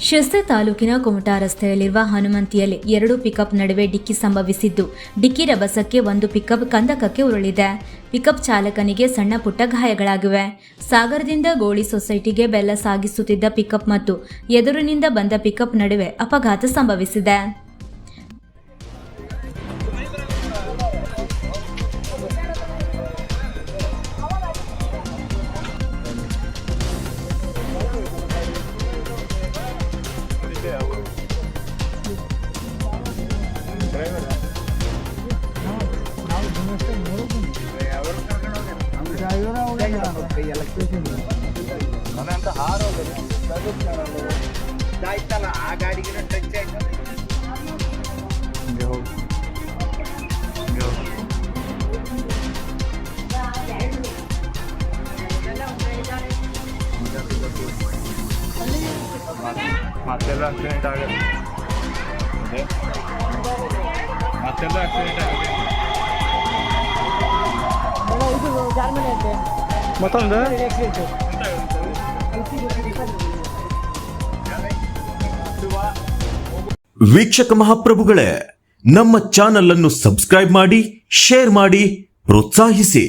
ಶಿರಸಿ ತಾಲೂಕಿನ ಕುಮಟಾ ರಸ್ತೆಯಲ್ಲಿರುವ ಹನುಮಂತಿಯಲ್ಲಿ ಎರಡು ಪಿಕಪ್ ನಡುವೆ ಡಿಕ್ಕಿ ಸಂಭವಿಸಿದ್ದು, ಡಿಕ್ಕಿ ರಭಸಕ್ಕೆ ಒಂದು ಪಿಕಪ್ ಕಂದಕಕ್ಕೆ ಉರುಳಿದೆ. ಪಿಕಪ್ ಚಾಲಕನಿಗೆ ಸಣ್ಣ ಪುಟ್ಟ ಗಾಯಗಳಾಗಿವೆ. ಸಾಗರದಿಂದ ಗೋಳಿ ಸೊಸೈಟಿಗೆ ಬೆಲ್ಲ ಸಾಗಿಸುತ್ತಿದ್ದ ಪಿಕಪ್ ಮತ್ತು ಎದುರಿನಿಂದ ಬಂದ ಪಿಕಪ್ ನಡುವೆ ಅಪಘಾತ ಸಂಭವಿಸಿದೆ. ಆ ಗಾಡಿಗೆ ಟಚ್ ಆಯ್ತು. ಮತ್ತೆಲ್ಲ ಆಕ್ಸಿಡೆಂಟ್ ಆಗುತ್ತೆ. ಮತ್ತೊಂದು ವೀಕ್ಷಕ ಮಹಾಪ್ರಭುಗಳೇ, ನಮ್ಮ ಚಾನಲ್ ಅನ್ನು ಸಬ್ಸ್ಕ್ರೈಬ್ ಮಾಡಿ, ಶೇರ್ ಮಾಡಿ, ಪ್ರೋತ್ಸಾಹಿಸಿ.